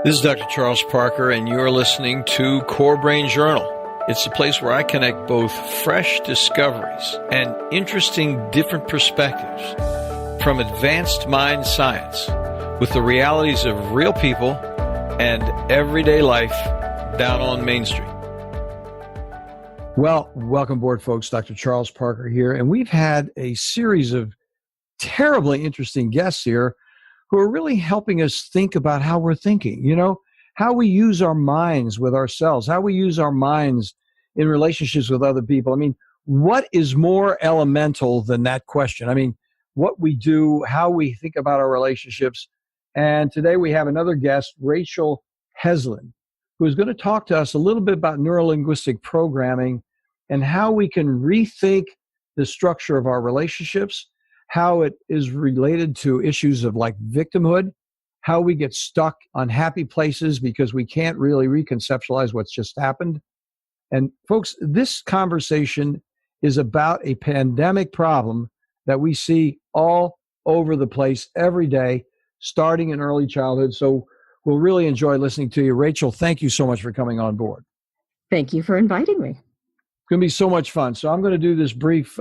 This is Dr. Charles Parker, and you're listening to Core Brain Journal. It's the place where I connect both fresh discoveries and interesting different perspectives from advanced mind science with the realities of real people and everyday life down on Main Street. Well, welcome aboard, folks. Dr. Charles Parker here, and we've had a series of terribly interesting guests here who are really helping us think about how we're thinking, how we use our minds with ourselves, how we use our minds in relationships with other people. I mean, what is more elemental than that question? I mean, what we do, how we think about our relationships. And today we have another guest, Rachel Heslin, who is going to talk to us a little bit about neurolinguistic programming and how we can rethink the structure of our relationships, how it is related to issues of like victimhood, how we get stuck on happy places because we can't really reconceptualize what's just happened. And folks, this conversation is about a pandemic problem that we see all over the place every day, starting in early childhood. So we'll really enjoy listening to you. Rachel, thank you so much for coming on board. Thank you for inviting me. It's going to be so much fun. So I'm going to do this brief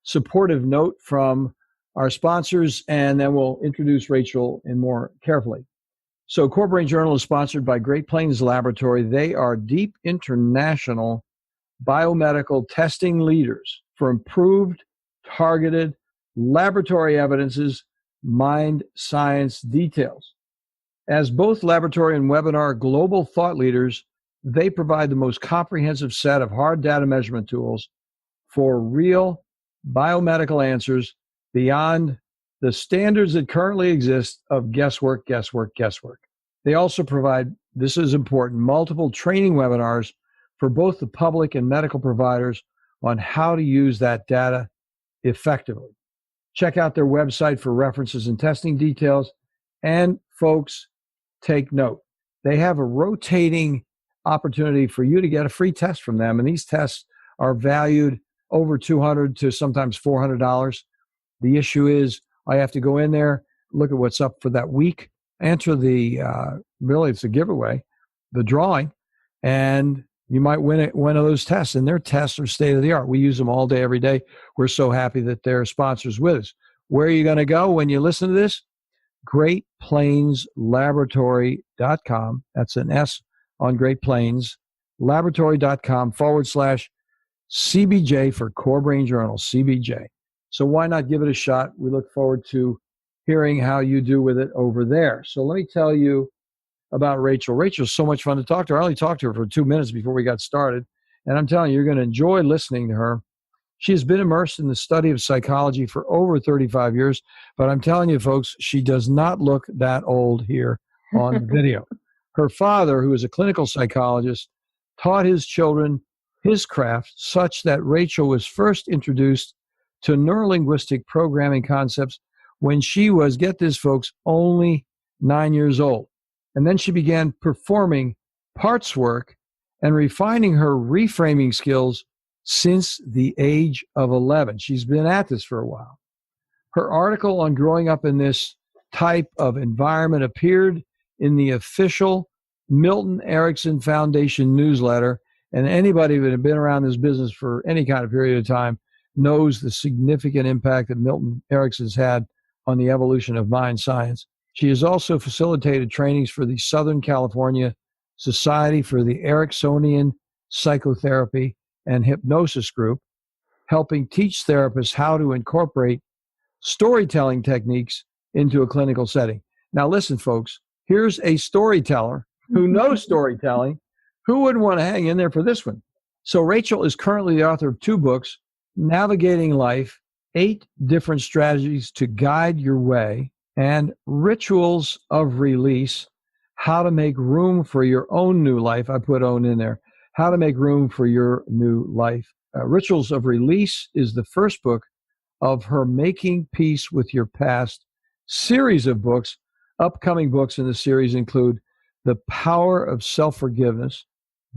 supportive note from our sponsors, and then we'll introduce Rachel in more carefully. So Core Brain Journal is sponsored by Great Plains Laboratory. They are deep international biomedical testing leaders for improved, targeted laboratory evidences, mind science details. As both laboratory and webinar global thought leaders, they provide the most comprehensive set of hard data measurement tools for real biomedical answers beyond the standards that currently exist of guesswork. They also provide, this is important, multiple training webinars for both the public and medical providers on how to use that data effectively. Check out their website for references and testing details. And folks, take note. They have a rotating opportunity for you to get a free test from them. And these tests are valued over $200 to sometimes $400. The issue is I have to go in there, look at what's up for that week, enter the, really it's a giveaway, the drawing, and you might win one of those tests. And their tests are state of the art. We use them all day, every day. We're so happy that they're sponsors with us. Where are you going to go when you listen to this? GreatPlainsLaboratory.com. That's an S on Great Plains. Laboratory.com/CBJ for Core Brain Journal, CBJ. So why not give it a shot? We look forward to hearing how you do with it over there. So let me tell you about Rachel. Rachel's so much fun to talk to. I only talked to her for 2 minutes before we got started. And I'm telling you, you're going to enjoy listening to her. She has been immersed in the study of psychology for over 35 years. But I'm telling you, folks, she does not look that old here on the video. Her father, who is a clinical psychologist, taught his children his craft such that Rachel was first introduced to neurolinguistic programming concepts when she was, get this folks, only 9 years old. And then she began performing PartsWork and refining her reframing skills since the age of 11. She's been at this for a while. Her article on growing up in this type of environment appeared in the official Milton Erickson Foundation newsletter, and anybody that had been around this business for any kind of period of time knows the significant impact that Milton Erickson's had on the evolution of mind science. She has also facilitated trainings for the Southern California Society for the Ericksonian Psychotherapy and Hypnosis group, helping teach therapists how to incorporate storytelling techniques into a clinical setting. Now listen, folks, here's a storyteller who knows storytelling. Who wouldn't want to hang in there for this one? So Rachel is currently the author of 2 books, Navigating Life, 8 Different Strategies to Guide Your Way, and Rituals of Release, How to Make Room for Your Own New Life. I put own in there. How to Make Room for Your New Life. Rituals of Release is the first book of her Making Peace with Your Past series of books. Upcoming books in the series include The Power of Self-Forgiveness,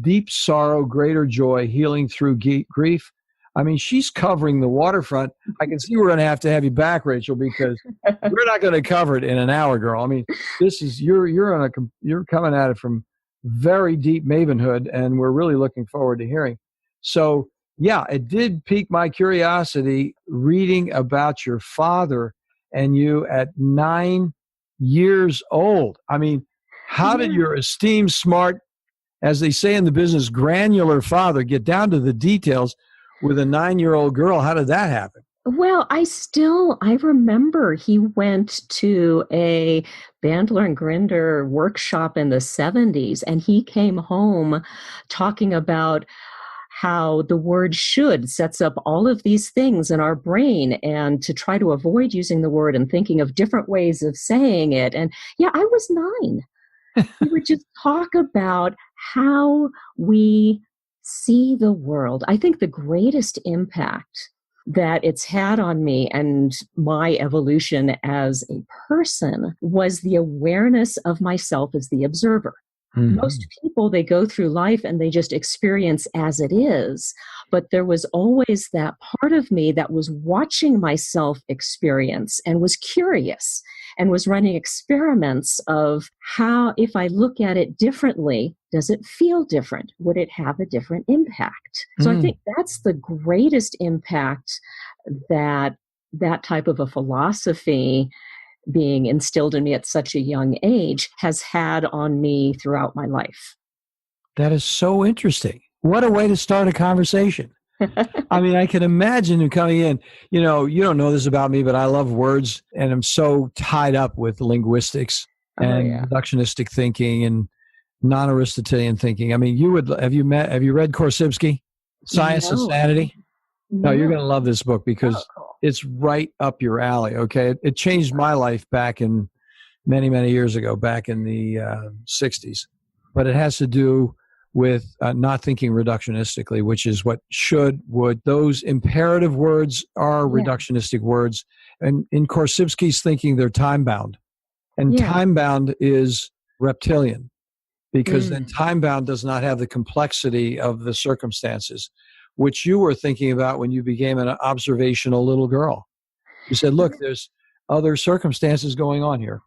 Deep Sorrow, Greater Joy, Healing Through Grief, I mean, she's covering the waterfront. I can see we're going to have you back, Rachel, because we're not going to cover it in an hour, girl. I mean, this is you're coming at it from very deep mavenhood, and we're really looking forward to hearing. So, yeah, it did pique my curiosity reading about your father and you at 9 years old. I mean, how did your esteemed, smart, as they say in the business, granular father get down to the details with a 9-year-old girl? How did that happen? Well, I remember he went to a Bandler and Grinder workshop in the 70s, and he came home talking about how the word should sets up all of these things in our brain, and to try to avoid using the word and thinking of different ways of saying it. And yeah, I was 9. We would just talk about how we see the world. I think the greatest impact that it's had on me and my evolution as a person was the awareness of myself as the observer. Mm-hmm. Most people, they go through life and they just experience as it is. But there was always that part of me that was watching myself experience and was curious and was running experiments of how, if I look at it differently, does it feel different? Would it have a different impact? So I think that's the greatest impact that that type of a philosophy being instilled in me at such a young age has had on me throughout my life. That is so interesting. What a way to start a conversation. I mean, I can imagine you coming in, you don't know this about me, but I love words and I'm so tied up with linguistics and reductionistic thinking and non-Aristotelian thinking. I mean, have you read Korsivsky, Science and Sanity? No, you're going to love this book because it's right up your alley. Okay. It changed my life back in many, many years ago, back in the 60s, but it has to do with not thinking reductionistically, which is what should, would. Those imperative words are reductionistic words. And in Korsivsky's thinking, they're time-bound. And time-bound is reptilian, because then time-bound does not have the complexity of the circumstances, which you were thinking about when you became an observational little girl. You said, look, there's other circumstances going on here.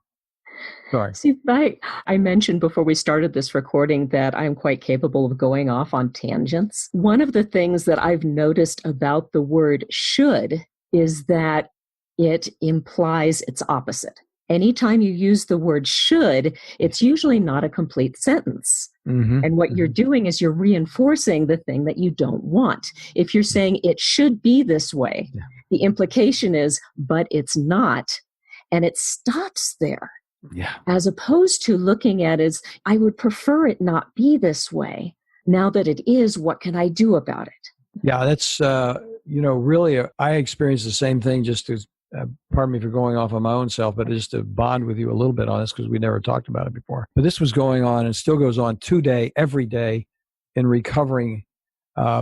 Sorry. See, I mentioned before we started this recording that I'm quite capable of going off on tangents. One of the things that I've noticed about the word should is that it implies its opposite. Anytime you use the word should, it's usually not a complete sentence. Mm-hmm. And what you're doing is you're reinforcing the thing that you don't want. If you're saying it should be this way, the implication is, but it's not. And it stops there. Yeah. As opposed to looking at it as, I would prefer it not be this way. Now that it is, what can I do about it? Yeah, that's, really, I experienced the same thing, just to, pardon me for going off on my own self, but just to bond with you a little bit on this because we never talked about it before. But this was going on and still goes on today, every day in recovering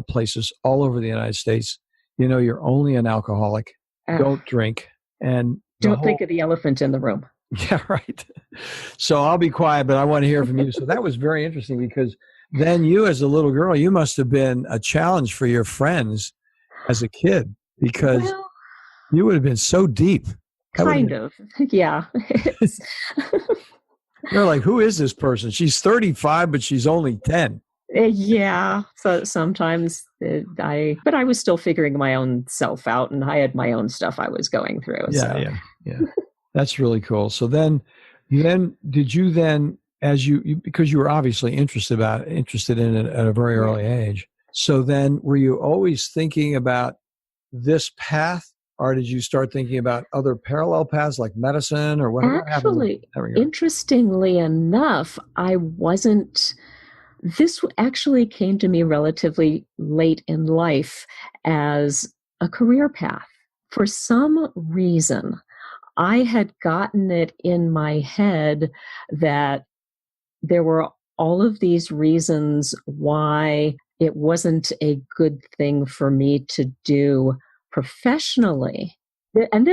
places all over the United States. You're only an alcoholic. Don't drink. And don't think of the elephant in the room. Yeah, right. So I'll be quiet, but I want to hear from you. So that was very interesting because then you as a little girl, you must have been a challenge for your friends as a kid because you would have been so deep. Kind of. Yeah. They're like, who is this person? She's 35, but she's only 10. Yeah. So sometimes but I was still figuring my own self out and I had my own stuff I was going through. Yeah. That's really cool. So then did you then, as you because you were obviously interested in it at a very early age. So then were you always thinking about this path, or did you start thinking about other parallel paths like medicine or whatever? Actually, interestingly enough, this actually came to me relatively late in life as a career path. For some reason, I had gotten it in my head that there were all of these reasons why it wasn't a good thing for me to do professionally. And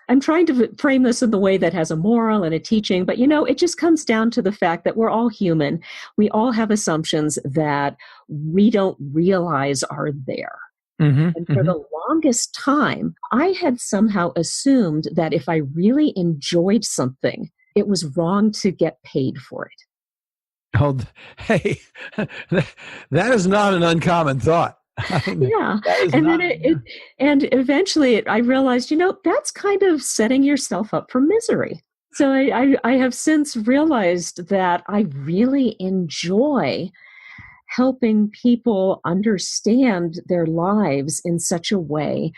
I'm trying to frame this in the way that has a moral and a teaching, but it just comes down to the fact that we're all human. We all have assumptions that we don't realize are there. And for the longest time, I had somehow assumed that if I really enjoyed something, it was wrong to get paid for it. Oh, hey, that is not an uncommon thought. Yeah. And then and eventually I realized, that's kind of setting yourself up for misery. So I have since realized that I really enjoy helping people understand their lives in such a way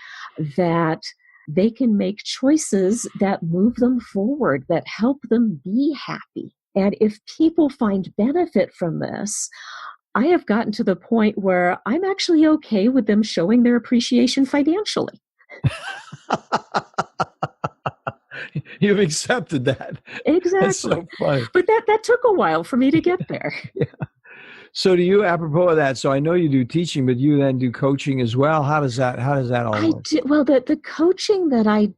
that they can make choices that move them forward, that help them be happy. And if people find benefit from this, I have gotten to the point where I'm actually okay with them showing their appreciation financially. You've accepted that. Exactly. That's so funny. But that took a while for me to get there. Yeah. So do you, apropos of that, so I know you do teaching, but you then do coaching as well. How does that all work? Well, the coaching that I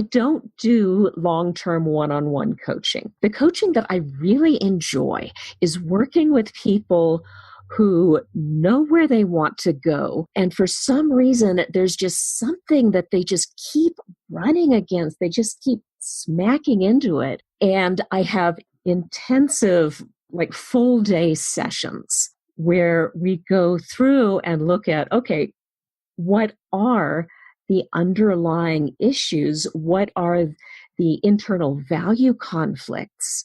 don't do long-term one-on-one coaching. The coaching that I really enjoy is working with people who know where they want to go. And for some reason, there's just something that they just keep running against. They just keep smacking into it. And I have intensive, like full day sessions where we go through and look at, okay, what are the underlying issues? What are the internal value conflicts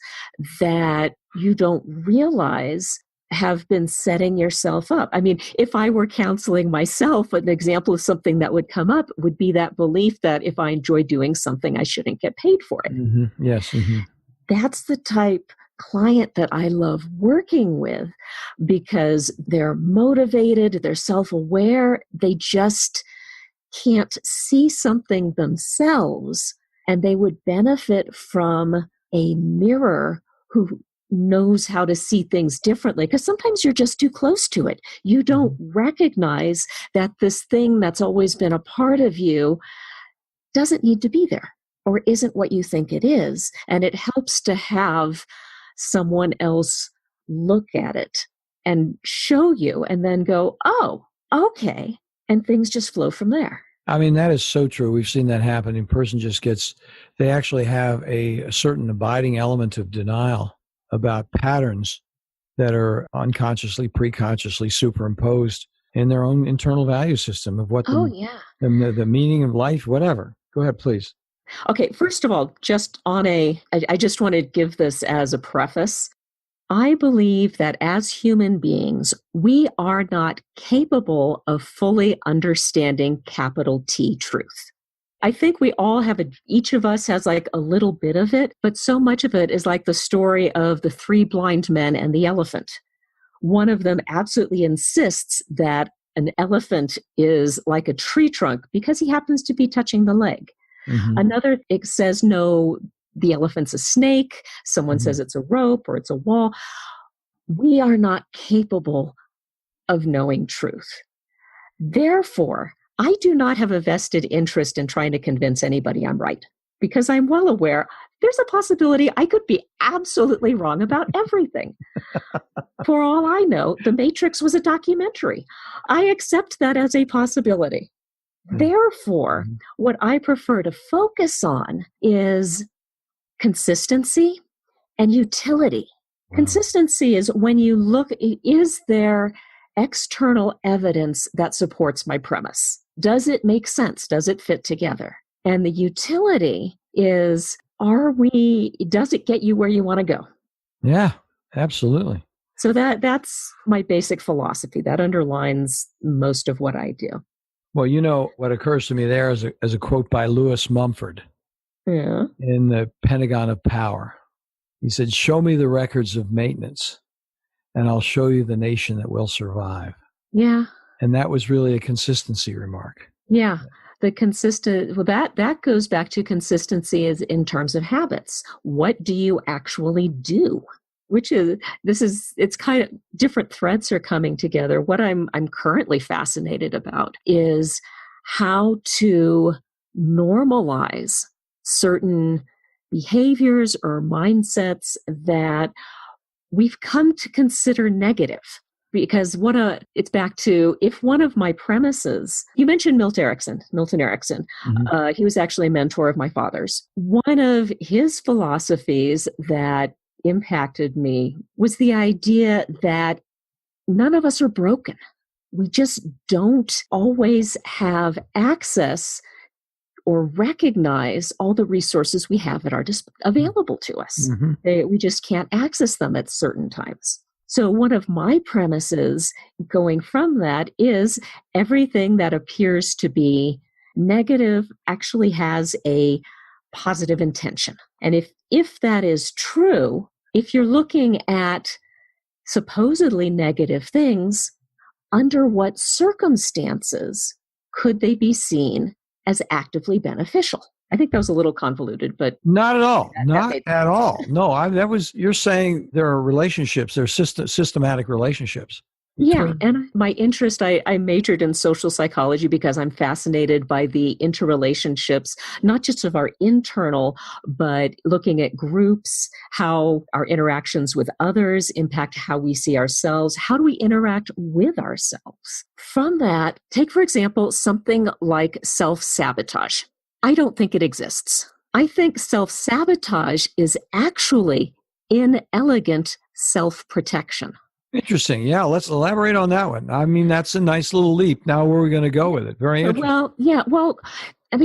that you don't realize have been setting yourself up? I mean, if I were counseling myself, an example of something that would come up would be that belief that if I enjoy doing something, I shouldn't get paid for it. Mm-hmm. Yes. Mm-hmm. That's the type client that I love working with because they're motivated, they're self-aware, they just can't see something themselves, and they would benefit from a mirror who knows how to see things differently, because sometimes you're just too close to it. You don't recognize that this thing that's always been a part of you doesn't need to be there or isn't what you think it is. And it helps to have someone else look at it and show you and then go, oh, okay. And things just flow from there. I mean, that is so true. We've seen that happen. A person just they actually have a certain abiding element of denial about patterns that are unconsciously, preconsciously superimposed in their own internal value system of what the meaning of life, whatever. Go ahead, please. Okay, first of all, I just want to give this as a preface. I believe that as human beings, we are not capable of fully understanding capital T truth. I think we all each of us has like a little bit of it, but so much of it is like the story of the three blind men and the elephant. One of them absolutely insists that an elephant is like a tree trunk because he happens to be touching the leg. Mm-hmm. Another says, no, the elephant's a snake. Someone says it's a rope or it's a wall. We are not capable of knowing truth. Therefore, I do not have a vested interest in trying to convince anybody I'm right, because I'm well aware there's a possibility I could be absolutely wrong about everything. For all I know, The Matrix was a documentary. I accept that as a possibility. Therefore, what I prefer to focus on is consistency and utility. Wow. Consistency is when you look, is there external evidence that supports my premise? Does it make sense? Does it fit together? And the utility is, does it get you where you want to go? Yeah, absolutely. So that's my basic philosophy. That underlines most of what I do. Well, what occurs to me there is a quote by Lewis Mumford in the Pentagon of Power. He said, "Show me the records of maintenance, and I'll show you the nation that will survive." Yeah. And that was really a consistency remark. Yeah. That goes back to consistency in terms of habits. What do you actually do? It's kind of different threads are coming together. What I'm currently fascinated about is how to normalize certain behaviors or mindsets that we've come to consider negative, because it's back to, if one of my premises, you mentioned Milton Erickson. Mm-hmm. He was actually a mentor of my father's. One of his philosophies that impacted me was the idea that none of us are broken. We just don't always have access or recognize all the resources we have available to us. Mm-hmm. We just can't access them at certain times. So one of my premises going from that is everything that appears to be negative actually has a positive intention. And if that is true, if you're looking at supposedly negative things, under what circumstances could they be seen as actively beneficial? I think that was a little convoluted, but not at all. Not at all. No, you're saying there are relationships, there are systematic relationships. Yeah, and my interest, I majored in social psychology because I'm fascinated by the interrelationships, not just of our internal, but looking at groups, how our interactions with others impact how we see ourselves. How do we interact with ourselves? From that, take, for example, something like self-sabotage. I don't think it exists. I think self-sabotage is actually inelegant self-protection. Interesting. Yeah, let's elaborate on that one. I mean, that's a nice little leap. Now, where are we going to go with it? Very interesting. Well,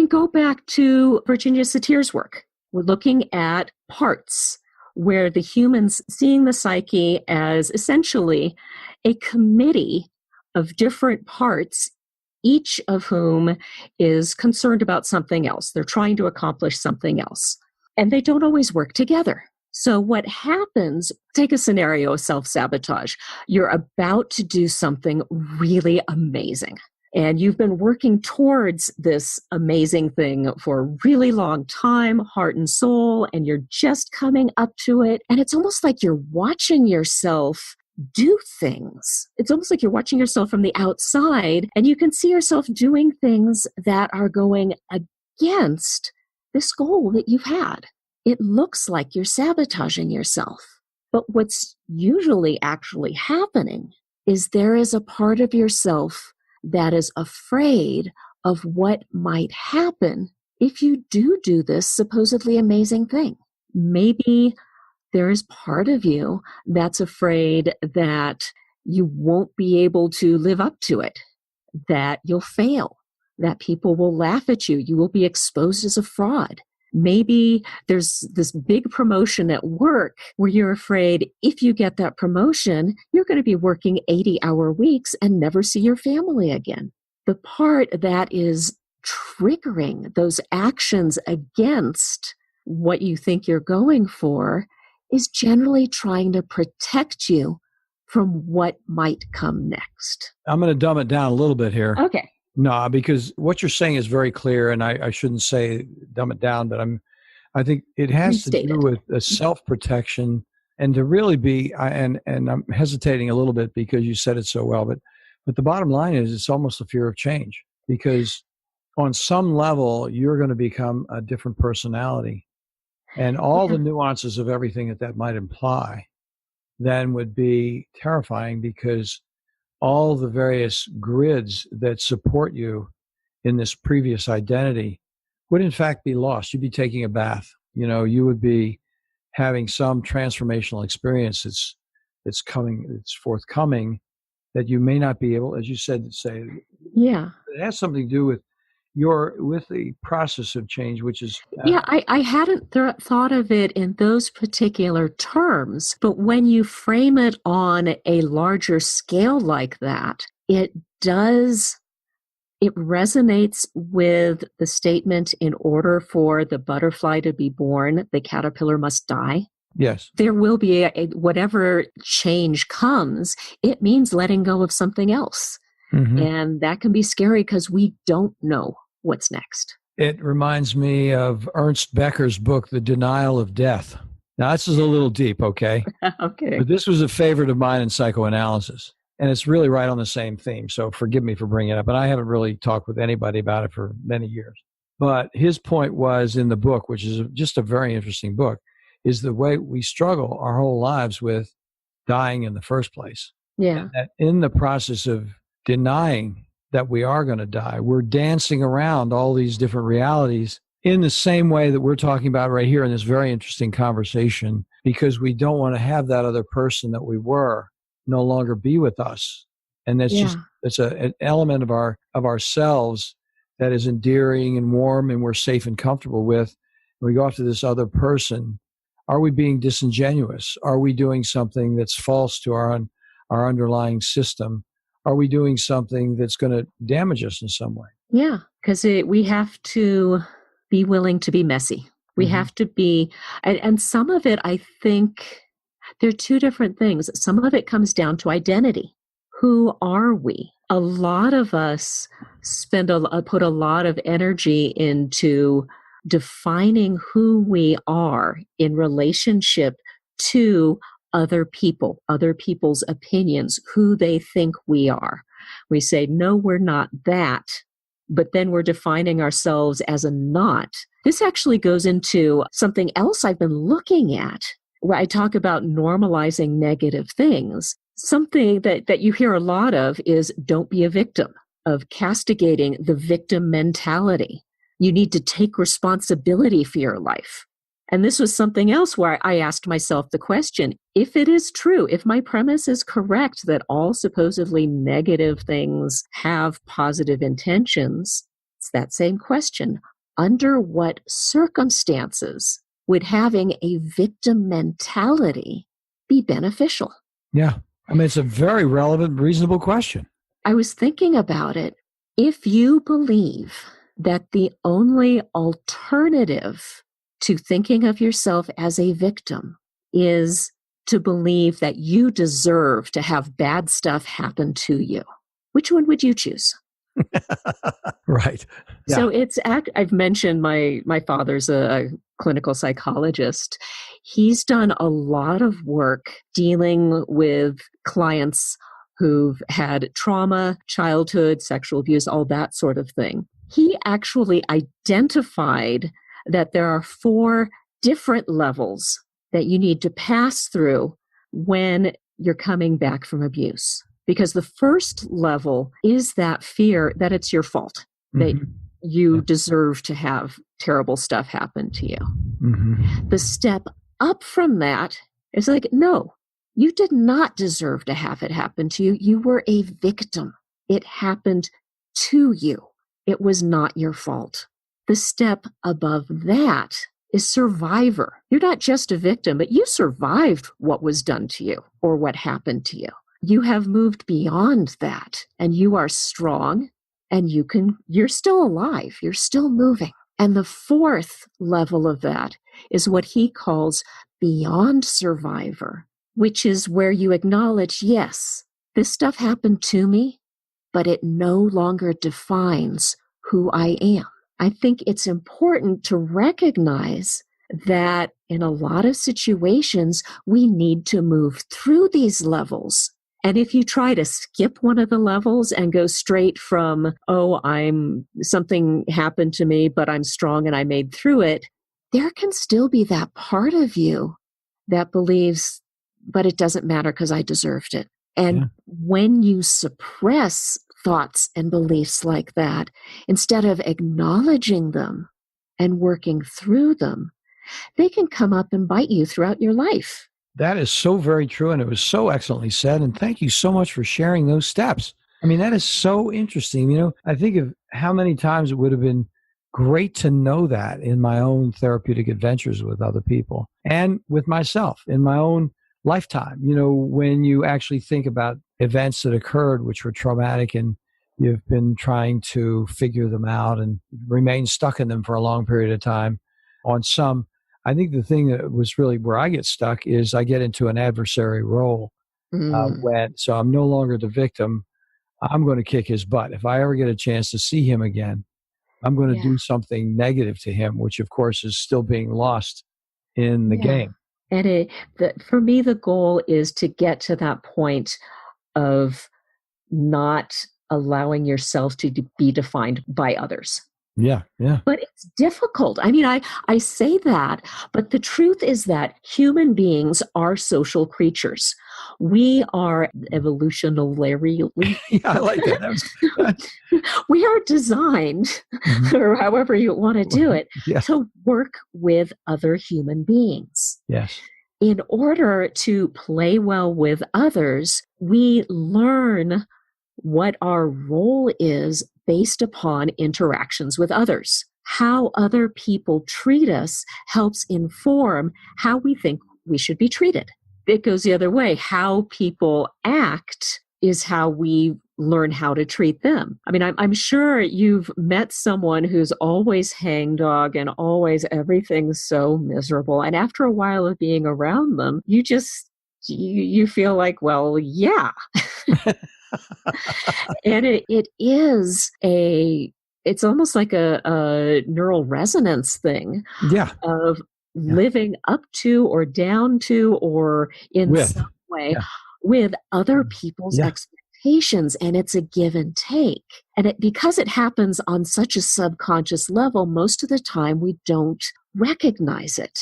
go back to Virginia Satir's work. We're looking at parts where the humans seeing the psyche as essentially a committee of different parts, each of whom is concerned about something else. They're trying to accomplish something else, and they don't always work together. So what happens, take a scenario of self-sabotage. You're about to do something really amazing, and you've been working towards this amazing thing for a really long time, heart and soul, and you're just coming up to it. And it's almost like you're watching yourself do things. It's almost like you're watching yourself from the outside, and you can see yourself doing things that are going against this goal that you've had. It looks like you're sabotaging yourself. But what's usually actually happening is there is a part of yourself that is afraid of what might happen if you do this supposedly amazing thing. Maybe there is part of you that's afraid that you won't be able to live up to it, that you'll fail, that people will laugh at you, you will be exposed as a fraud. Maybe there's this big promotion at work where you're afraid if you get that promotion, you're going to be working 80-hour weeks and never see your family again. The part that is triggering those actions against what you think you're going for is generally trying to protect you from what might come next. I'm going to dumb it down a little bit here. Okay. No, because what you're saying is very clear, and I shouldn't say dumb it down, but I think it has to do with a self-protection, and to really be, and I'm hesitating a little bit because you said it so well, but the bottom line is it's almost a fear of change, because on some level you're going to become a different personality, and all the nuances of everything that might imply then would be terrifying, because all the various grids that support you in this previous identity would in fact be lost. You'd be taking a bath. You would be having some transformational experience it's forthcoming that you may not be able, as you said, to say. Yeah. It has something to do with the process of change, which is... I hadn't thought of it in those particular terms, but when you frame it on a larger scale like that, it resonates with the statement, in order for the butterfly to be born, the caterpillar must die. Yes. There will be whatever change comes, it means letting go of something else. Mm-hmm. And that can be scary because we don't know what's next. It reminds me of Ernst Becker's book, The Denial of Death. Now, this is a little deep, okay? Okay. But this was a favorite of mine in psychoanalysis, and it's really right on the same theme, so forgive me for bringing it up. And I haven't really talked with anybody about it for many years. But his point was in the book, which is just a very interesting book, is the way we struggle our whole lives with dying in the first place. Yeah. That in the process of denying that we are going to die, we're dancing around all these different realities in the same way that we're talking about right here in this very interesting conversation, because we don't want to have that other person that we were no longer be with us. And that's Yeah. just, it's an element of ourselves that is endearing and warm and we're safe and comfortable with. And we go after this other person. Are we being disingenuous? Are we doing something that's false to our underlying system? Are we doing something that's going to damage us in some way? Yeah, because we have to be willing to be messy. We have to be, and some of it, I think, there are two different things. Some of it comes down to identity. Who are we? A lot of us put a lot of energy into defining who we are in relationship to other people, other people's opinions, who they think we are. We say, no, we're not that, but then we're defining ourselves as a not. This actually goes into something else I've been looking at, where I talk about normalizing negative things. Something that you hear a lot of is don't be a victim, of castigating the victim mentality. You need to take responsibility for your life. And this was something else where I asked myself the question, if it is true, if my premise is correct that all supposedly negative things have positive intentions, it's that same question. Under what circumstances would having a victim mentality be beneficial? Yeah. I mean, it's a very relevant, reasonable question. I was thinking about it. If you believe that the only alternative to thinking of yourself as a victim is to believe that you deserve to have bad stuff happen to you, which one would you choose? Right. Yeah. So I've mentioned my father's a clinical psychologist. He's done a lot of work dealing with clients who've had trauma, childhood, sexual abuse, all that sort of thing. He actually identified that there are 4 different levels that you need to pass through when you're coming back from abuse. Because the first level is that fear that it's your fault, that you deserve to have terrible stuff happen to you. The step up from that is like, no, you did not deserve to have it happen to you. You were a victim. It happened to you. It was not your fault. The step above that is survivor. You're not just a victim, but you survived what was done to you or what happened to you. You have moved beyond that, and you are strong, and you're still alive. You're still moving. And the 4th level of that is what he calls beyond survivor, which is where you acknowledge, yes, this stuff happened to me, but it no longer defines who I am. I think it's important to recognize that in a lot of situations, we need to move through these levels. And if you try to skip one of the levels and go straight from, something happened to me, but I'm strong and I made through it, there can still be that part of you that believes, but it doesn't matter because I deserved it. And when you suppress thoughts and beliefs like that, instead of acknowledging them and working through them, they can come up and bite you throughout your life. That is so very true, and it was so excellently said, and thank you so much for sharing those steps. I mean, that is so interesting. You know, I think of how many times it would have been great to know that in my own therapeutic adventures with other people and with myself in my own lifetime. You know, when you actually think about events that occurred which were traumatic and you've been trying to figure them out and remain stuck in them for a long period of time on some. I think the thing that was really where I get stuck is I get into an adversary role so I'm no longer the victim. I'm going to kick his butt. If I ever get a chance to see him again, I'm going to do something negative to him, which of course is still being lost in the game. And for me, the goal is to get to that point of not allowing yourself to be defined by others. Yeah. But it's difficult. I mean, I say that, but the truth is that human beings are social creatures. We are evolutionarily, Yeah, I like that. we are designed, or however you want to do it, Yes. to work with other human beings. Yes. In order to play well with others, we learn what our role is based upon interactions with others. How other people treat us helps inform how we think we should be treated. It goes the other way. How people act is how we learn how to treat them. I mean, I'm sure you've met someone who's always hangdog and always everything's so miserable. And after a while of being around them, you feel like, well, yeah. And it's almost like a neural resonance thing of living up to or down to or in some way with other people's expectations. And it's a give and take. And because it happens on such a subconscious level, most of the time we don't recognize it.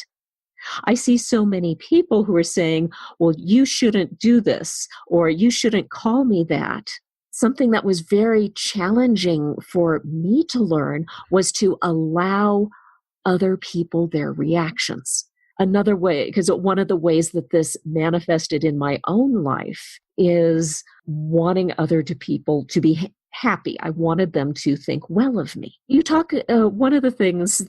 I see so many people who are saying, well, you shouldn't do this, or you shouldn't call me that. Something that was very challenging for me to learn was to allow other people their reactions. Another way, because one of the ways that this manifested in my own life is wanting other people to be happy. I wanted them to think well of me. You talk, one of the things,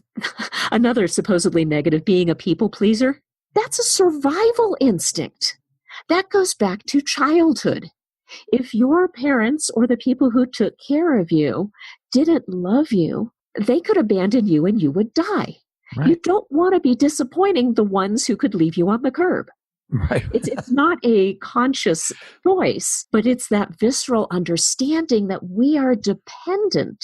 another supposedly negative, being a people pleaser, that's a survival instinct. That goes back to childhood. If your parents or the people who took care of you didn't love you, they could abandon you and you would die. Right. You don't want to be disappointing the ones who could leave you on the curb. Right. It's not a conscious choice, but it's that visceral understanding that we are dependent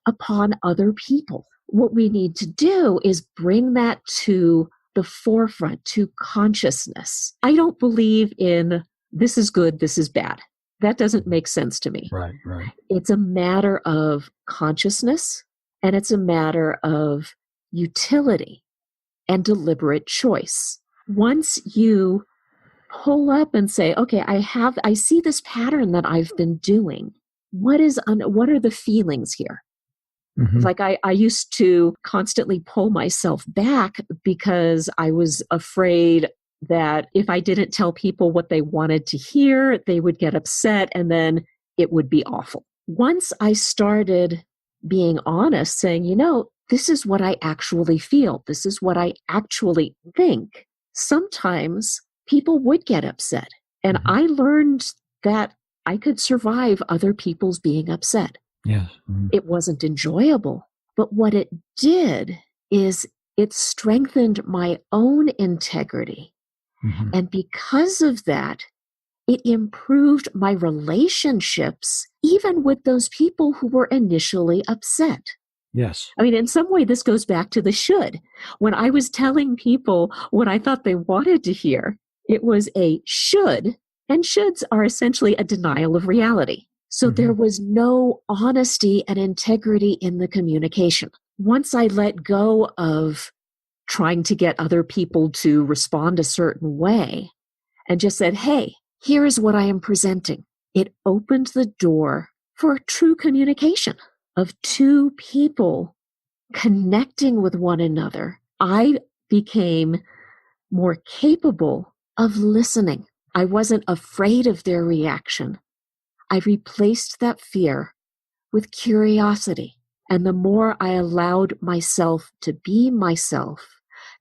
upon other people. What we need to do is bring that to the forefront, to consciousness. I don't believe in this is good, this is bad. That doesn't make sense to me. Right. It's a matter of consciousness, and it's a matter of utility and deliberate choice. Once you pull up and say, okay, I see this pattern that I've been doing. What are the feelings here? Mm-hmm. Like I used to constantly pull myself back because I was afraid that if I didn't tell people what they wanted to hear, they would get upset and then it would be awful. Once I started being honest, saying, this is what I actually feel. This is what I actually think. Sometimes people would get upset. And I learned that I could survive other people's being upset. Yes. Mm-hmm. It wasn't enjoyable. But what it did is it strengthened my own integrity. Mm-hmm. And because of that, it improved my relationships, even with those people who were initially upset. Yes. I mean, in some way, this goes back to the should. When I was telling people what I thought they wanted to hear, it was a should, and shoulds are essentially a denial of reality. So there was no honesty and integrity in the communication. Once I let go of trying to get other people to respond a certain way and just said, hey, here is what I am presenting, it opened the door for true communication of two people connecting with one another. I became more capable of listening. I wasn't afraid of their reaction. I replaced that fear with curiosity. And the more I allowed myself to be myself,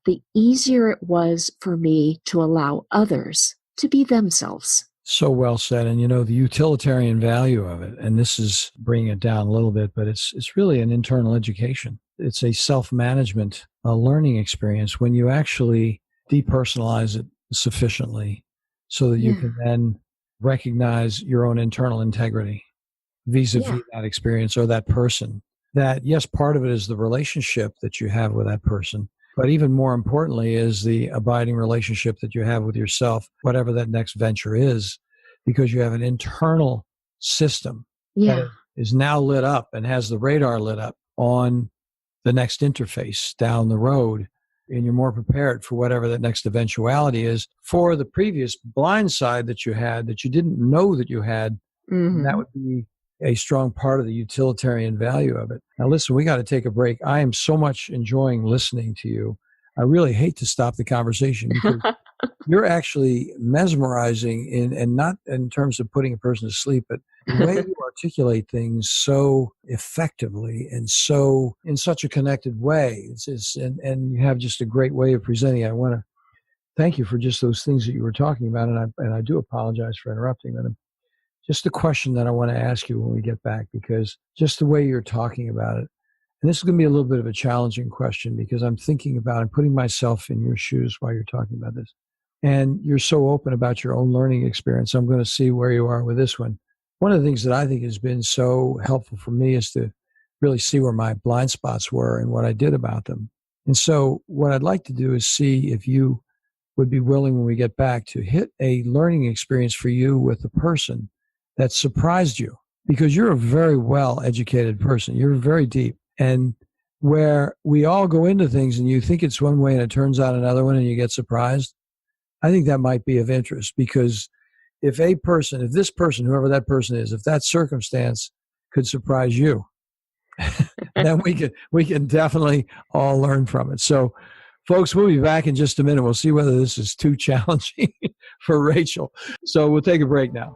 the easier it was for me to allow others to be themselves. So well said. And, the utilitarian value of it, and this is bringing it down a little bit, but it's really an internal education. It's a self-management, a learning experience when you actually depersonalize it sufficiently so that you can then recognize your own internal integrity vis-a-vis that experience or that person. That, yes, part of it is the relationship that you have with that person, but even more importantly is the abiding relationship that you have with yourself, whatever that next venture is, because you have an internal system that is now lit up and has the radar lit up on the next interface down the road and you're more prepared for whatever that next eventuality is for the previous blind side that you had that you didn't know that you had. Mm-hmm. That would be a strong part of the utilitarian value of it. Now, listen, we got to take a break. I am so much enjoying listening to you. I really hate to stop the conversation because you're actually mesmerizing and not in terms of putting a person to sleep, but the way you articulate things so effectively and so in such a connected way. And you have just a great way of presenting it. I want to thank you for just those things that you were talking about, and I do apologize for interrupting them. Just a question that I want to ask you when we get back, because just the way you're talking about it, and this is going to be a little bit of a challenging question because I'm thinking about and putting myself in your shoes while you're talking about this. And you're so open about your own learning experience. I'm going to see where you are with this one. One of the things that I think has been so helpful for me is to really see where my blind spots were and what I did about them. And so what I'd like to do is see if you would be willing when we get back to hit a learning experience for you with a person that surprised you, because you're a very well-educated person. You're very deep. And where we all go into things and you think it's one way and it turns out another one and you get surprised, I think that might be of interest, because if this person, whoever that person is, if that circumstance could surprise you, then we can definitely all learn from it. So, folks, we'll be back in just a minute. We'll see whether this is too challenging for Rachel. So we'll take a break now.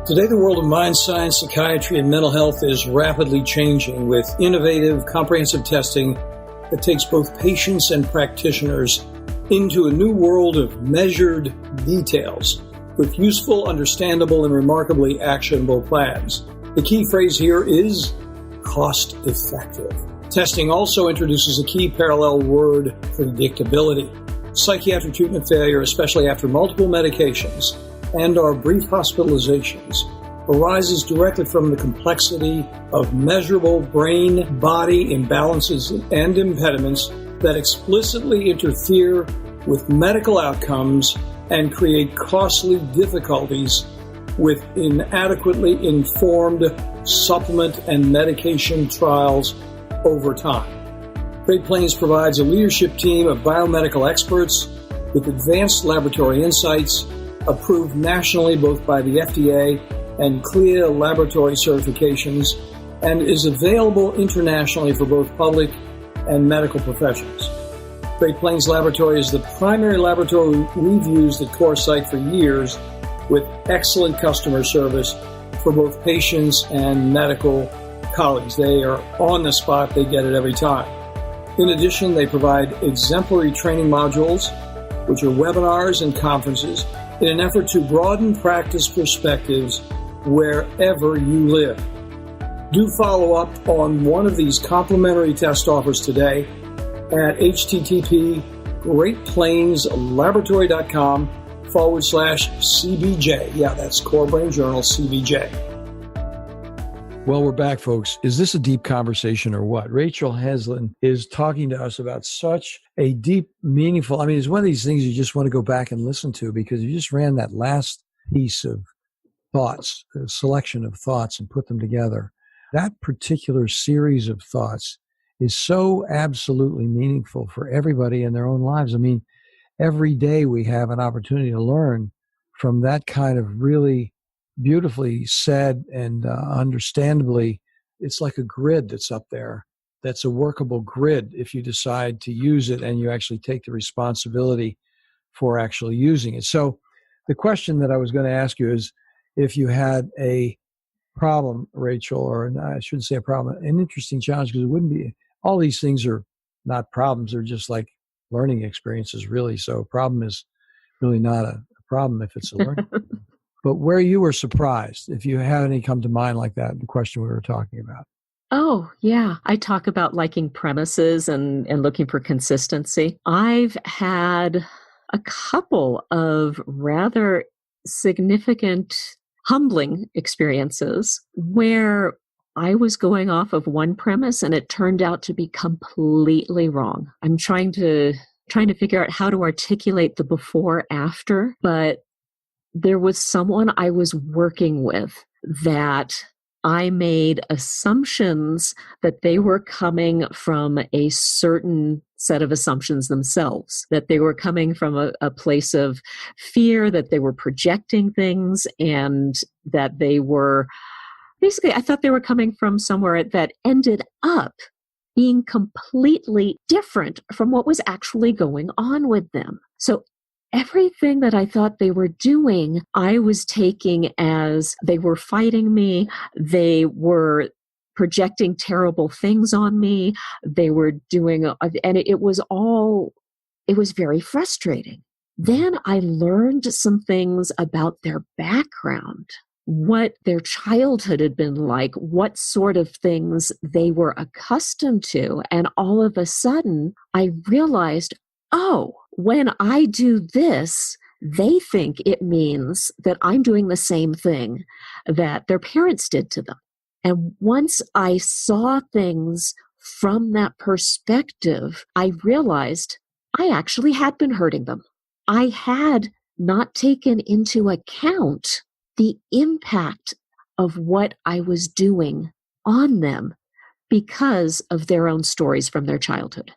Today, the world of mind science, psychiatry, and mental health is rapidly changing with innovative, comprehensive testing that takes both patients and practitioners into a new world of measured details with useful, understandable, and remarkably actionable plans. The key phrase here is cost-effective. Testing also introduces a key parallel word: predictability. Psychiatric treatment failure, especially after multiple medications and our brief hospitalizations, arises directly from the complexity of measurable brain-body imbalances and impediments that explicitly interfere with medical outcomes and create costly difficulties with inadequately informed supplement and medication trials over time. Great Plains provides a leadership team of biomedical experts with advanced laboratory insights, approved nationally both by the FDA and CLIA laboratory certifications, and is available internationally for both public and medical professionals. Great Plains Laboratory is the primary laboratory we've used at CorePsych for years, with excellent customer service for both patients and medical colleagues. They are on the spot. They get it every time. In addition, they provide exemplary training modules, which are webinars and conferences, in an effort to broaden practice perspectives wherever you live. Do follow up on one of these complimentary test offers today at http://greatplainslaboratory.com/CBJ. Yeah, that's Core Brain Journal CBJ. Well, we're back, folks. Is this a deep conversation or what? Rachel Heslin is talking to us about such a deep, meaningful, it's one of these things you just want to go back and listen to, because you just ran that last piece of thoughts, a selection of thoughts, and put them together. That particular series of thoughts is so absolutely meaningful for everybody in their own lives. Every day we have an opportunity to learn from that kind of really beautifully said and understandably. It's like a grid that's up there. That's a workable grid if you decide to use it and you actually take the responsibility for actually using it. So the question that I was going to ask you is, if you had a problem, Rachel, or I shouldn't say a problem, an interesting challenge, because it wouldn't be, all these things are not problems. They're just like learning experiences, really. So a problem is really not a problem if it's a learning But where you were surprised, if you had any come to mind like that, the question we were talking about. Oh, yeah. I talk about liking premises and looking for consistency. I've had a couple of rather significant, humbling experiences where I was going off of one premise and it turned out to be completely wrong. I'm trying to figure out how to articulate the before after, but there was someone I was working with that I made assumptions that they were coming from a certain set of assumptions themselves, that they were coming from a place of fear, that they were projecting things, and that they were basically, I thought they were coming from somewhere that ended up being completely different from what was actually going on with them. So everything that I thought they were doing, I was taking as they were fighting me, they were projecting terrible things on me, they were doing, and it was very frustrating. Then I learned some things about their background, what their childhood had been like, what sort of things they were accustomed to. And all of a sudden, I realized, oh, when I do this, they think it means that I'm doing the same thing that their parents did to them. And once I saw things from that perspective, I realized I actually had been hurting them. I had not taken into account the impact of what I was doing on them because of their own stories from their childhood.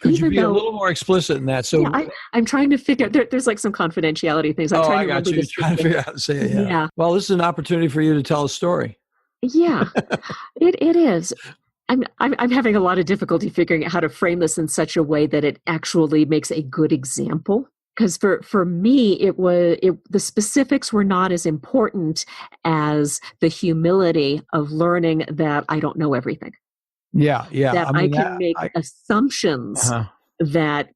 Could you be a little more explicit in that? So yeah, I'm trying to figure, there's like some confidentiality things. I'm trying I got you. You're trying to figure out how to say it. Yeah. Well, this is an opportunity for you to tell a story. Yeah, it is. I'm having a lot of difficulty figuring out how to frame this in such a way that it actually makes a good example. Because for me, the specifics were not as important as the humility of learning that I don't know everything. Yeah. That I can make assumptions that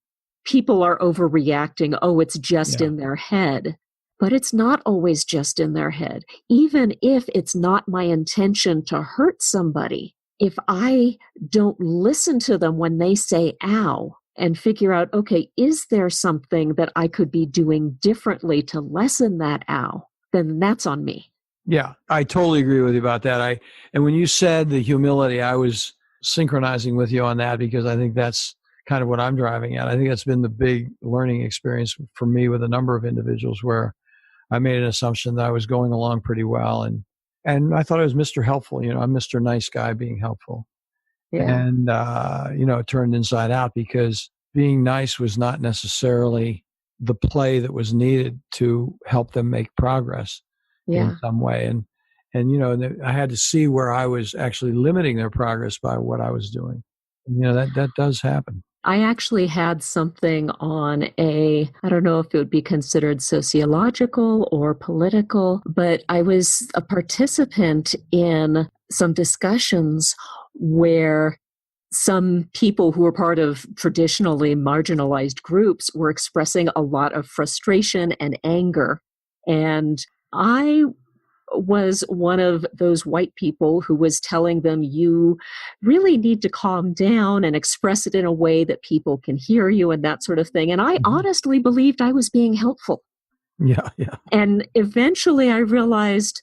people are overreacting. Oh, it's just in their head. But it's not always just in their head. Even if it's not my intention to hurt somebody, if I don't listen to them when they say ow and figure out, okay, is there something that I could be doing differently to lessen that ow, then that's on me. Yeah, I totally agree with you about that. And when you said the humility, I was synchronizing with you on that because I think that's kind of what I'm driving at. I think that's been the big learning experience for me with a number of individuals where I made an assumption that I was going along pretty well. And I thought I was Mr. Helpful. I'm Mr. Nice Guy being helpful. Yeah. And, it turned inside out because being nice was not necessarily the play that was needed to help them make progress in some way. And I had to see where I was actually limiting their progress by what I was doing. And, that does happen. I actually had something on I don't know if it would be considered sociological or political, but I was a participant in some discussions where some people who were part of traditionally marginalized groups were expressing a lot of frustration and anger. And I was one of those white people who was telling them, you really need to calm down and express it in a way that people can hear you and that sort of thing. And I honestly believed I was being helpful. Yeah. And eventually I realized,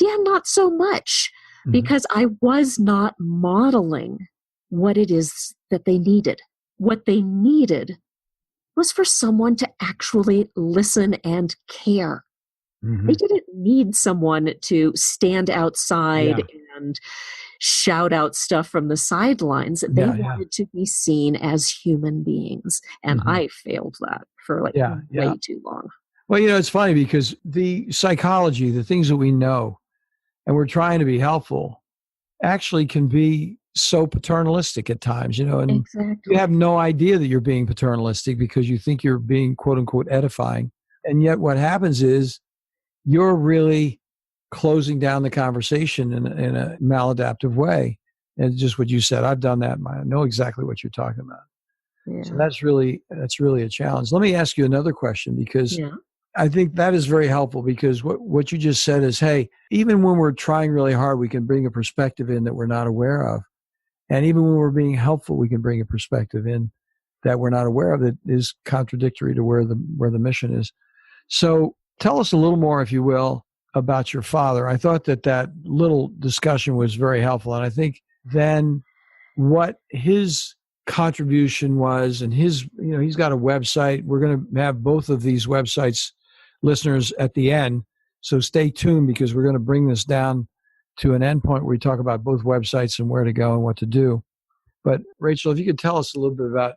not so much, because I was not modeling what it is that they needed. What they needed was for someone to actually listen and care. They didn't need someone to stand outside and shout out stuff from the sidelines. They wanted to be seen as human beings. And I failed that for way too long. Well, it's funny because the psychology, the things that we know, and we're trying to be helpful, actually can be so paternalistic at times, and exactly. You have no idea that you're being paternalistic because you think you're being quote unquote edifying. And yet what happens is you're really closing down the conversation in a maladaptive way. And just what you said, I've done that. I know exactly what you're talking about. Yeah. So that's really a challenge. Let me ask you another question because I think that is very helpful because what you just said is, hey, even when we're trying really hard, we can bring a perspective in that we're not aware of. And even when we're being helpful, we can bring a perspective in that we're not aware of that is contradictory to where the mission is. So tell us a little more, if you will, about your father. I thought that little discussion was very helpful. And I think then what his contribution was and he's got a website. We're going to have both of these websites, listeners, at the end. So stay tuned because we're going to bring this down to an endpoint where we talk about both websites and where to go and what to do. But Rachel, if you could tell us a little bit about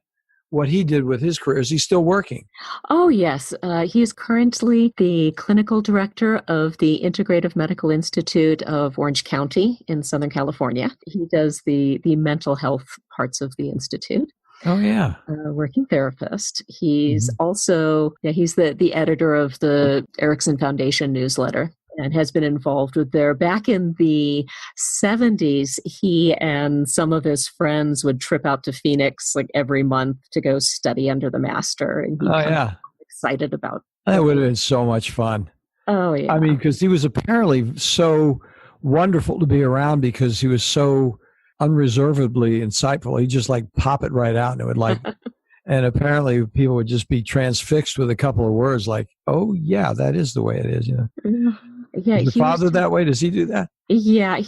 what he did with his career. Is he still working? Oh, yes. He is currently the clinical director of the Integrative Medical Institute of Orange County in Southern California. He does the mental health parts of the institute. Oh, yeah. Working therapist. He's also, he's the editor of the Erickson Foundation newsletter and has been involved with there. Back in the 70s, he and some of his friends would trip out to Phoenix like every month to go study under the master. And he excited about that. Would have been so much fun. Oh, yeah. I mean, because he was apparently so wonderful to be around because he was so unreservedly insightful. He'd just like pop it right out and it would like, and apparently people would just be transfixed with a couple of words like, oh, yeah, that is the way it is. You know? Yeah, is your father that way? Does he do that? Yeah,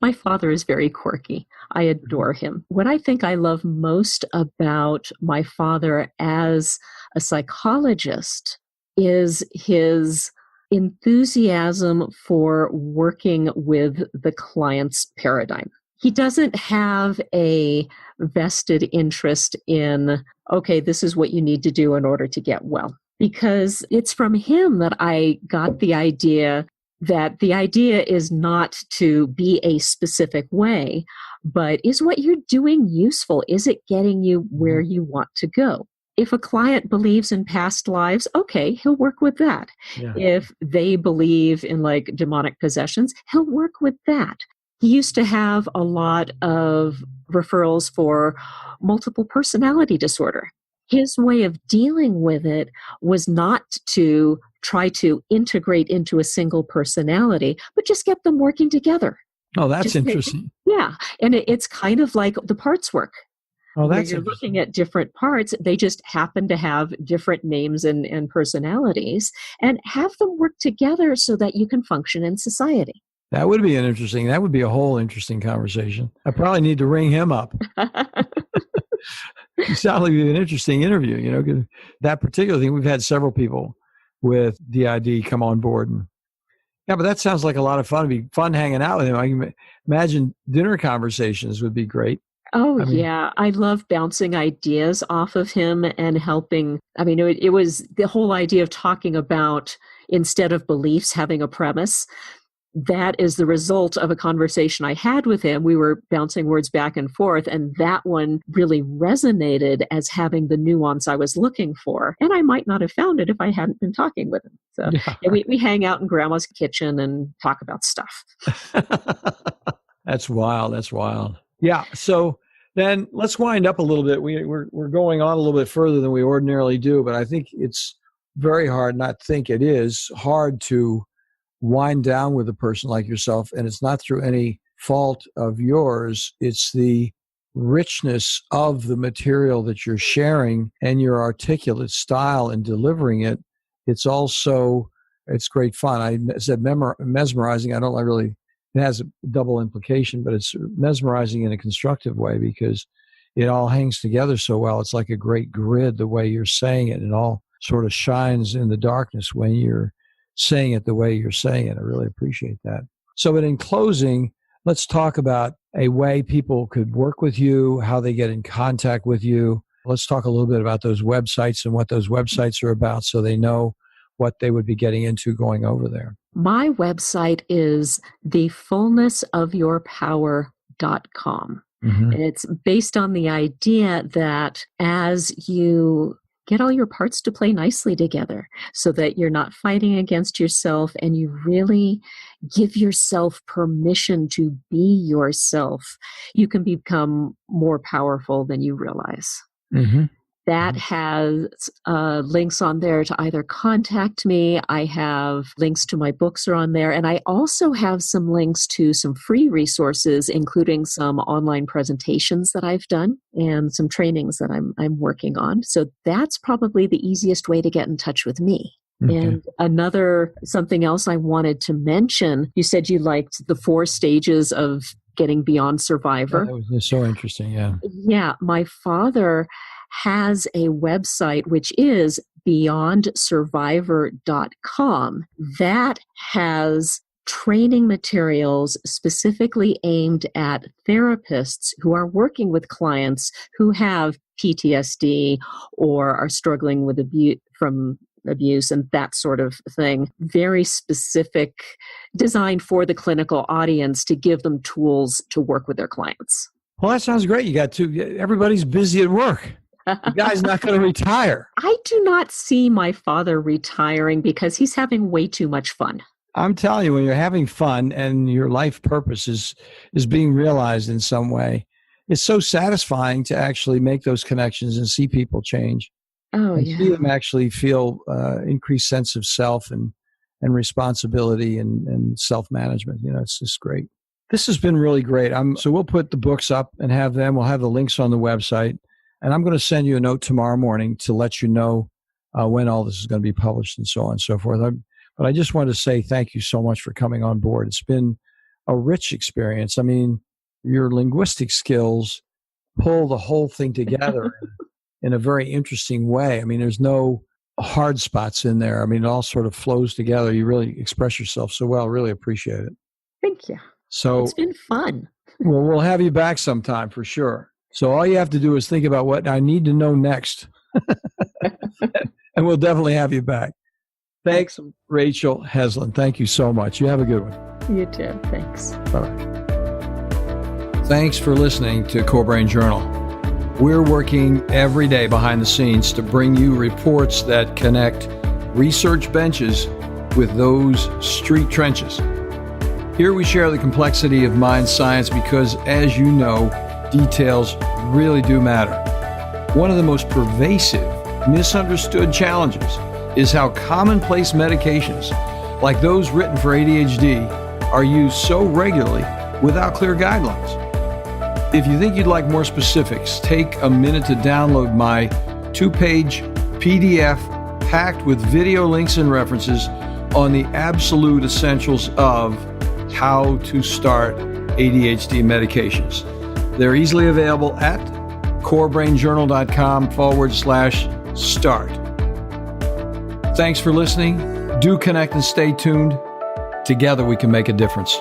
my father is very quirky. I adore him. What I think I love most about my father as a psychologist is his enthusiasm for working with the client's paradigm. He doesn't have a vested interest in, okay, this is what you need to do in order to get well. Because it's from him that I got the idea that the idea is not to be a specific way, but is what you're doing useful? Is it getting you where you want to go? If a client believes in past lives, okay, he'll work with that. Yeah. If they believe in like demonic possessions, he'll work with that. He used to have a lot of referrals for multiple personality disorder. His way of dealing with it was not to try to integrate into a single personality, but just get them working together. Oh, that's interesting. Yeah. And it's kind of like the PartsWork. Oh, that's you're looking at different parts. They just happen to have different names and personalities, and have them work together so that you can function in society. That would be that would be a whole interesting conversation. I probably need to ring him up. It sounds like an interesting interview, you know, 'cause that particular thing, we've had several people with DID come on board. And yeah, but that sounds like a lot of fun. It'd be fun hanging out with him. I can imagine dinner conversations would be great. Oh, yeah. I love bouncing ideas off of him and helping. I mean, it was the whole idea of talking about, instead of beliefs, having a premise. That is the result of a conversation I had with him. We were bouncing words back and forth, and that one really resonated as having the nuance I was looking for. And I might not have found it if I hadn't been talking with him. So yeah, we hang out in Grandma's kitchen and talk about stuff. That's wild. That's wild. Yeah. So then let's wind up a little bit. We're going on a little bit further than we ordinarily do, but I think it's very hard, not think it is hard to wind down with a person like yourself. And it's not through any fault of yours. It's the richness of the material that you're sharing and your articulate style in delivering it. It's great fun. I said mesmerizing. It has a double implication, but it's mesmerizing in a constructive way because it all hangs together so well. It's like a great grid, the way you're saying it, and all sort of shines in the darkness when you're saying it the way you're saying it. I really appreciate that. So, but in closing, let's talk about a way people could work with you, how they get in contact with you. Let's talk a little bit about those websites and what those websites are about so they know what they would be getting into going over there. My website is thefullnessofyourpower.com. Mm-hmm. And it's based on the idea that as you get all your parts to play nicely together so that you're not fighting against yourself and you really give yourself permission to be yourself, you can become more powerful than you realize. Mm-hmm. That has links on there to either contact me. I have links to my books are on there. And I also have some links to some free resources, including some online presentations that I've done and some trainings that I'm working on. So that's probably the easiest way to get in touch with me. Okay. And something else I wanted to mention, you said you liked the 4 stages of getting beyond survivor. Yeah, that was so interesting, yeah. Yeah, my father has a website which is beyondsurvivor.com that has training materials specifically aimed at therapists who are working with clients who have PTSD or are struggling with abuse and that sort of thing. Very specific, designed for the clinical audience to give them tools to work with their clients. Well, that sounds great. You got to, everybody's busy at work. The guy's not going to retire. I do not see my father retiring because he's having way too much fun. I'm telling you, when you're having fun and your life purpose is being realized in some way, it's so satisfying to actually make those connections and see people change. Oh, and yeah. see them actually feel increased sense of self and responsibility and self-management. You know, it's just great. This has been really great. So we'll put the books up and have them. We'll have the links on the website. And I'm going to send you a note tomorrow morning to let you know when all this is going to be published and so on and so forth. But I just wanted to say thank you so much for coming on board. It's been a rich experience. I mean, your linguistic skills pull the whole thing together in a very interesting way. I mean, there's no hard spots in there. I mean, it all sort of flows together. You really express yourself so well. Really appreciate it. Thank you. So it's been fun. Well, we'll have you back sometime for sure. So all you have to do is think about what I need to know next. And we'll definitely have you back. Thanks, Excellent. Rachel Heslin. Thank you so much. You have a good one. You too. Thanks. Bye-bye. Thanks for listening to Core Brain Journal. We're working every day behind the scenes to bring you reports that connect research benches with those street trenches. Here we share the complexity of mind science because, as you know, details really do matter. One of the most pervasive, misunderstood challenges is how commonplace medications, like those written for ADHD, are used so regularly without clear guidelines. If you think you'd like more specifics, take a minute to download my 2-page PDF packed with video links and references on the absolute essentials of how to start ADHD medications. They're easily available at corebrainjournal.com/start. Thanks for listening. Do connect and stay tuned. Together we can make a difference.